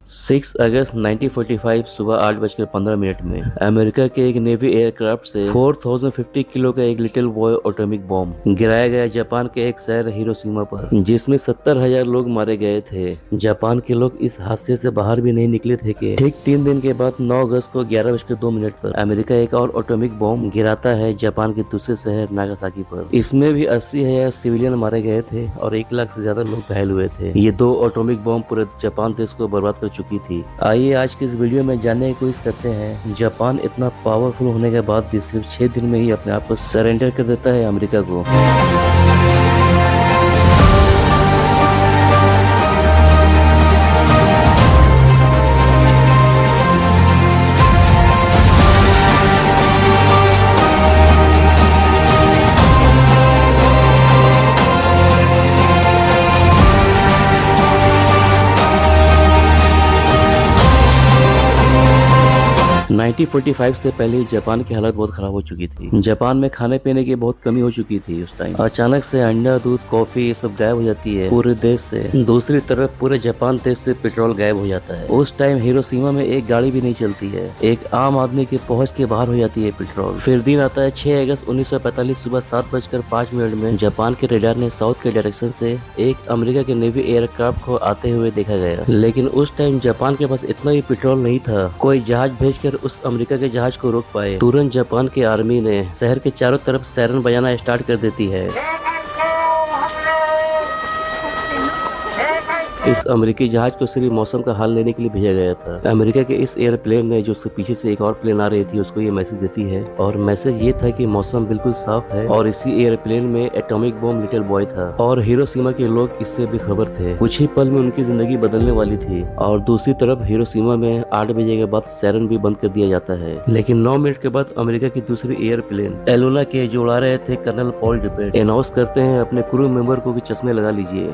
6 अगस्त 1945 सुबह 8:15 में अमेरिका के एक नेवी एयरक्राफ्ट से 4050 किलो का एक लिटिल बॉय एटॉमिक बॉम्ब गिराया गया जापान के एक शहर हिरोशिमा पर, जिसमें 70,000 लोग मारे गए थे। जापान के लोग इस हादसे से बाहर भी नहीं निकले थे कि ठीक 3 दिन के बाद 9 अगस्त को 11:02 पर अमेरिका एक और एटॉमिक बॉम्ब गिराता है जापान के दूसरे शहर नागासाकी पर। इसमें भी 80,000 सिविलियन मारे गए थे और 1 लाख से ज्यादा लोग घायल हुए थे। ये 2 एटॉमिक बॉम्ब पूरे जापान देश को बर्बाद कर चुकी थी। आइए आज की इस वीडियो में जानने की कोशिश करते हैं, जापान इतना पावरफुल होने के बाद भी सिर्फ 6 दिन में ही अपने आप को सरेंडर कर देता है अमेरिका को। 1945 से पहले जापान की हालत बहुत खराब हो चुकी थी। जापान में खाने पीने की बहुत कमी हो चुकी थी। उस टाइम अचानक से अंडा, दूध, कॉफी ये सब गायब हो जाती है पूरे देश से। दूसरी तरफ पूरे जापान देश से पेट्रोल गायब हो जाता है। उस टाइम हिरोशिमा में एक गाड़ी भी नहीं चलती है। एक आम आदमी के पहुंच के बाहर हो जाती है पेट्रोल। फिर दिन आता है 6 अगस्त 1945 सुबह 7:05 में जापान के रेडार ने साउथ के डायरेक्शन से एक अमेरिका के नेवी एयरक्राफ्ट को आते हुए देखा गया। लेकिन उस टाइम जापान के पास इतना भी पेट्रोल नहीं था कोई जहाज भेजकर उस अमेरिका के जहाज को रोक पाए। तुरंत जापान की आर्मी ने शहर के चारों तरफ सायरन बजाना स्टार्ट कर देती है। इस अमेरिकी जहाज को सिर्फ मौसम का हाल लेने के लिए भेजा गया था। अमेरिका के इस एयरप्लेन ने जो उसके पीछे से एक और प्लेन आ रही थी उसको ये मैसेज देती है, और मैसेज ये था कि मौसम बिल्कुल साफ है और इसी एयरप्लेन में एटॉमिक बॉम्ब लिटिल बॉय था और हिरोशिमा के लोग इससे बेखबर थे। कुछ ही पल में उनकी जिंदगी बदलने वाली थी। और दूसरी तरफ हिरोशिमा में 8 बजे के बाद सायरन भी बंद कर दिया जाता है। लेकिन 9 मिनट के बाद अमेरिका की दूसरी एयरप्लेन एलोना के जो उड़ा रहे थे कर्नल पॉल डिपेट अनाउंस करते हैं अपने क्रू मेंबर को कि चश्मे लगा लीजिए।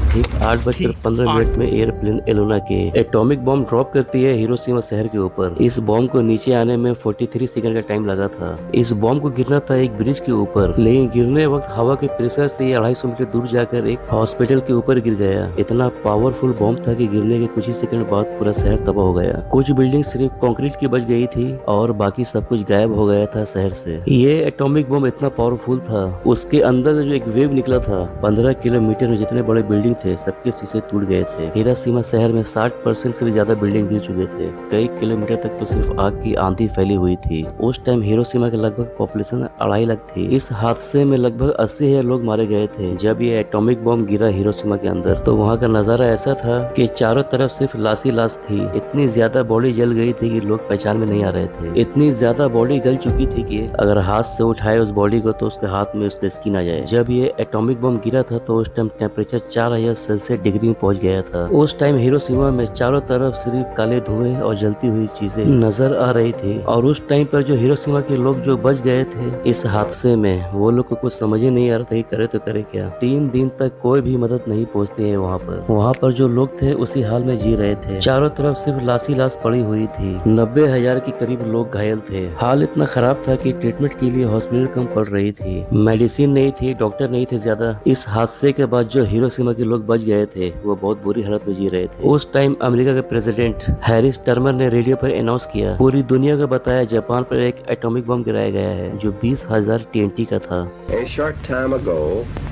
ठीक 8:15 में एयरप्लेन एलोना के एटॉमिक बॉम्ब ड्रॉप करती है हिरोशिमा शहर के ऊपर। इस बॉम्ब को नीचे आने में 43 सेकंड का टाइम लगा था। इस बॉम्ब को गिरना था एक ब्रिज के ऊपर, लेकिन गिरने वक्त हवा के प्रेशर से 250 मीटर दूर जाकर एक हॉस्पिटल के ऊपर गिर गया। इतना पावरफुल बॉम्ब था कि गिरने के कुछ ही सेकंड बाद पूरा शहर तबाह हो गया। कुछ बिल्डिंग सिर्फ कंक्रीट की बच गई थी और बाकी सब कुछ गायब हो गया था शहर से। ये एटॉमिक बॉम्ब इतना पावरफुल था, उसके अंदर जो एक वेव निकला था 15 किलोमीटर में जितने बड़े बिल्डिंग थे सबके शीशे टूट गए थे। हिरोशिमा शहर में 60% से भी ज्यादा बिल्डिंग गिर चुके थे। कई किलोमीटर तक तो सिर्फ आग की आंधी फैली हुई थी। उस टाइम हिरोशिमा के लगभग पॉपुलेशन 2.5 लाख थी। इस हादसे में लगभग 80,000 लोग मारे गए थे। जब ये एटॉमिक बॉम्ब गिरा हिरोशिमा के अंदर तो वहाँ का नजारा ऐसा था कि चारों तरफ सिर्फ लाश ही लाश थी। इतनी ज्यादा बॉडी जल गई थी कि लोग पहचान में नहीं आ रहे थे। इतनी ज्यादा बॉडी गल चुकी थी कि अगर हाथ से उठाए उस बॉडी को तो उसके हाथ में उसका स्किन आ जाए। जब ये एटॉमिक बॉम्ब गिरा था तो उस टाइम टेम्परेचर 4000 सेल्सियस डिग्री में पहुंच गया था। उस टाइम हिरोशिमा में चारों तरफ सिर्फ काले धुएं और जलती हुई चीजें नजर आ रही थी। और उस टाइम पर जो हिरोशिमा के लोग जो बच गए थे इस हादसे में, वो लोग को कुछ समझ ही नहीं आ रहा था कि करे तो करे क्या। 3 दिन तक कोई भी मदद नहीं पहुंचती है वहाँ पर जो लोग थे उसी हाल में जी रहे थे। चारों तरफ सिर्फ लाश ही लाश पड़ी हुई थी। 90,000 के करीब लोग घायल थे। हाल इतना खराब था कि ट्रीटमेंट के लिए हॉस्पिटल कम पड़ रही थी, मेडिसिन नहीं थी, डॉक्टर नहीं थे ज्यादा। इस हादसे के बाद जो हिरोशिमा के लोग बच गए थे वो बहुत बुरी हालत में जी रहे थे। उस टाइम अमेरिका के प्रेसिडेंट हैरिस टर्मर ने रेडियो पर अनाउंस किया, पूरी दुनिया को बताया जापान पर एक एटॉमिक बम गिराया गया है जो 20,000 TNT का था। A short time ago,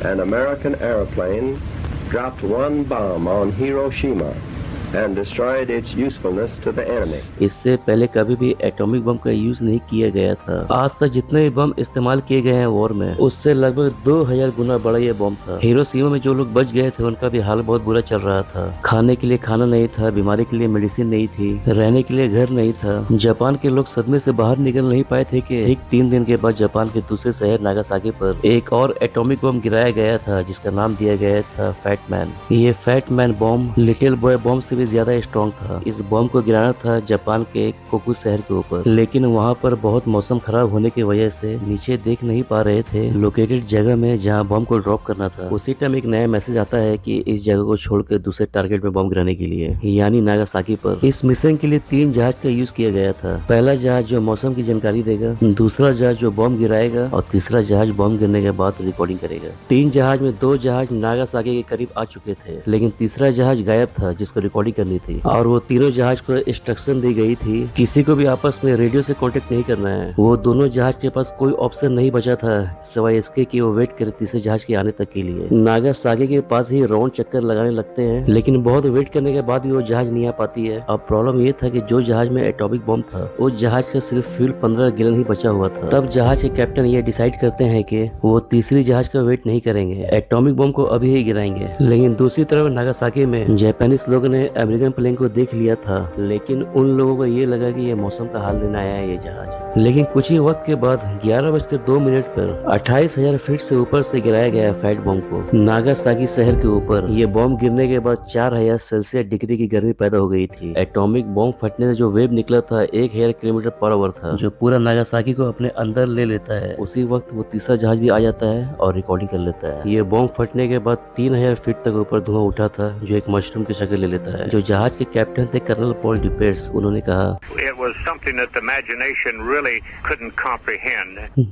an American airplane dropped one bomb on Hiroshima and destroyed its usefulness to the enemy. इससे पहले कभी भी एटॉमिक बम का यूज नहीं किया गया था। आज तक जितने भी बम इस्तेमाल किए गए हैं वॉर में उससे लगभग 2000 गुना बड़ा ये बम था। हिरोशिमा में जो लोग बच गए थे उनका भी हाल बहुत बुरा चल रहा था। खाने के लिए खाना नहीं था, बीमारी के लिए मेडिसिन नहीं थी, रहने के लिए घर नहीं था। जापान के लोग सदमे से बाहर निकल नहीं पाए थे कि एक 3 दिन के बाद जापान के दूसरे शहर नागासाकी पर एक और एटॉमिक बम गिराया गया था जिसका नाम दिया गया था फैट मैन। ये फैट मैन बम लिटिल बॉय बम से भी भी ज्यादा स्ट्रॉन्ग था। इस बॉम्ब को गिराना था जापान के कोकू शहर के ऊपर, लेकिन वहाँ पर बहुत मौसम खराब होने की वजह से नीचे देख नहीं पा रहे थे लोकेटेड जगह में जहाँ बॉम्ब को ड्रॉप करना था। उसी टाइम एक नया मैसेज आता है कि इस जगह को छोड़कर दूसरे टारगेट में बॉम्ब गिराने के लिए, यानी नागासाकी पर। इस मिशन के लिए 3 जहाज का यूज किया गया था। पहला जहाज जो मौसम की जानकारी देगा, दूसरा जहाज जो बॉम्ब गिराएगा और तीसरा जहाज बॉम्ब गिरने के बाद रिकॉर्डिंग करेगा। 3 जहाज में 2 जहाज नागासाकी के करीब आ चुके थे, लेकिन तीसरा जहाज गायब था जिसको रिकॉर्डिंग करनी थी। और वो तीनों जहाज को इंस्ट्रक्शन दी गई थी किसी को भी आपस में रेडियो से कांटेक्ट नहीं करना है। वो दोनों जहाज के पास कोई ऑप्शन नहीं बचा था सिवाय इसके कि वो वेट करे तीसरे जहाज के आने तक के लिए। नागासाकी के पास ही राउंड चक्कर लगाने लगते हैं, लेकिन बहुत वेट करने के बाद भी वो जहाज नहीं आ पाती है। अब प्रॉब्लम ये था कि जो जहाज में एटॉमिक बॉम्ब था उस जहाज का सिर्फ फ्यूल 15 गैलन ही बचा हुआ था। तब जहाज के कैप्टन ये डिसाइड करते हैं कि वो तीसरी जहाज का वेट नहीं करेंगे, एटॉमिक बॉम्ब को अभी ही गिराएंगे। लेकिन दूसरी तरफ नागासाकी में जापानीज लोगों ने अमेरिकन प्लेन को देख लिया था, लेकिन उन लोगों को ये लगा कि ये मौसम का हाल लेने आया है ये जहाज। लेकिन कुछ ही वक्त के बाद 11:02 पर 28,000 फीट से ऊपर से गिराया गया फैट बॉम्ब को नागासाकी शहर के ऊपर। ये बॉम्ब गिरने के बाद 4000 सेल्सियस डिग्री की गर्मी पैदा हो गई थी। एटॉमिक बॉम्ब फटने से जो वेव निकला था 1000 किलोमीटर पर आवर था, जो पूरा नागासाकी को अपने अंदर ले लेता है। उसी वक्त वो तीसरा जहाज भी आ जाता है और रिकॉर्डिंग कर लेता है। ये बॉम्ब फटने के बाद 3000 फीट तक ऊपर धुआं उठा था, जो एक मशरूम की शक्ल ले लेता है। जो जहाज के कैप्टन थे कर्नल पॉल डिपेट्स, उन्होंने कहा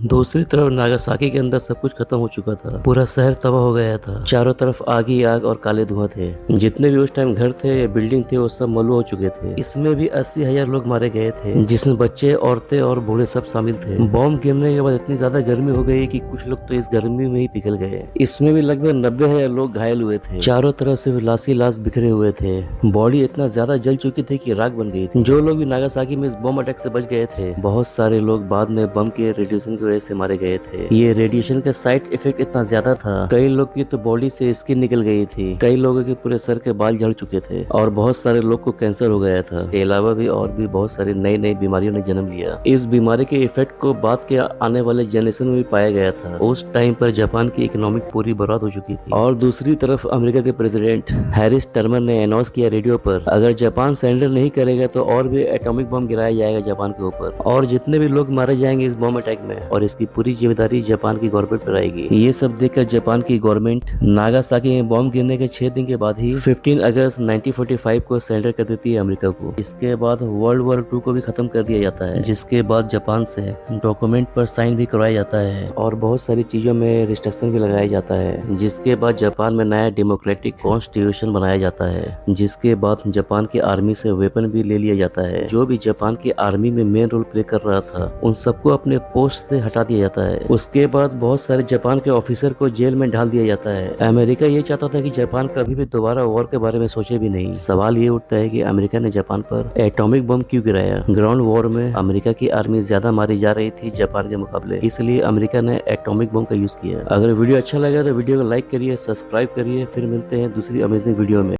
दूसरी तरफ नागासाकी के अंदर सब कुछ खत्म हो चुका था। पूरा शहर तबाह हो गया था। चारों तरफ आग ही आग और काले धुआं थे। जितने भी उस टाइम घर थे या बिल्डिंग थे वो सब मलबा हो चुके थे। इसमें भी 80,000 लोग मारे गए थे, जिसमें बच्चे, औरतें और बूढ़े सब शामिल थे। बॉम्ब गिरने के बाद इतनी ज्यादा गर्मी हो गई कि कुछ लोग तो इस गर्मी में ही पिघल गए। इसमें भी लगभग 90,000 लोग घायल हुए थे। चारों तरफ सिर्फ लाशी लाश बिखरे हुए थे। बॉडी इतना ज्यादा जल चुकी थी कि राख बन गई थी। जो लोग भी नागासाकी में इस बॉम्ब अटैक से बच गए थे, बहुत सारे लोग बाद में बम के रेडिएशन की वजह से मारे गए थे। ये रेडिएशन का साइड इफेक्ट इतना ज्यादा था, कई लोग की तो बॉडी से स्किन निकल गई थी, कई लोगों के पूरे सर के बाल झड़ चुके थे और बहुत सारे लोग को कैंसर हो गया था। इसके अलावा भी और भी बहुत सारी नई नई बीमारियों ने जन्म लिया। इस बीमारी के इफेक्ट को बाद के आने वाले जनरेशन में भी पाया गया था। उस टाइम पर जापान की इकोनॉमिक पूरी बर्बाद हो चुकी थी। और दूसरी तरफ अमेरिका के प्रेसिडेंट हैरिस ट्रूमन ने अनाउंस किया रेडियो पर, अगर जापान सरेंडर नहीं करेगा तो और भी एटॉमिक बम गिराया जाएगा जापान के ऊपर, और जितने भी लोग मारे जाएंगे इस बम अटैक में, और इसकी पूरी जिम्मेदारी जापान की गवर्नमेंट पर आएगी। ये सब देखकर जापान की गवर्नमेंट नागासाकी में बॉम्ब गिरने के 6 दिन के बाद ही 15 अगस्त 1945 को सरेंडर कर देती है अमेरिका को। इसके बाद वर्ल्ड वॉर 2 को भी खत्म कर दिया जाता है, जिसके बाद जापान से डॉक्यूमेंट पर साइन भी करवाया जाता है और बहुत सारी चीजों में रिस्ट्रिक्शन भी लगाया जाता है। जिसके बाद जापान में नया डेमोक्रेटिक कॉन्स्टिट्यूशन बनाया जाता है। जिसके बाद जापान की आर्मी से वेपन भी ले लिया जाता है। जो भी जापान की आर्मी में मेन रोल प्ले कर रहा था उन सबको अपने पोस्ट से हटा दिया जाता है। उसके बाद बहुत सारे जापान के ऑफिसर को जेल में डाल दिया जाता है। अमेरिका ये चाहता था कि जापान कभी भी दोबारा वॉर के बारे में सोचे भी नहीं। सवाल ये उठता है कि अमेरिका ने जापान पर एटॉमिक बम क्यों गिराया। ग्राउंड वॉर में अमेरिका की आर्मी ज्यादा मारी जा रही थी जापान के मुकाबले, इसलिए अमेरिका ने एटॉमिक बम का यूज किया। अगर वीडियो अच्छा लगा तो वीडियो को लाइक करिए, सब्सक्राइब करिए। फिर मिलते हैं दूसरी अमेजिंग वीडियो में।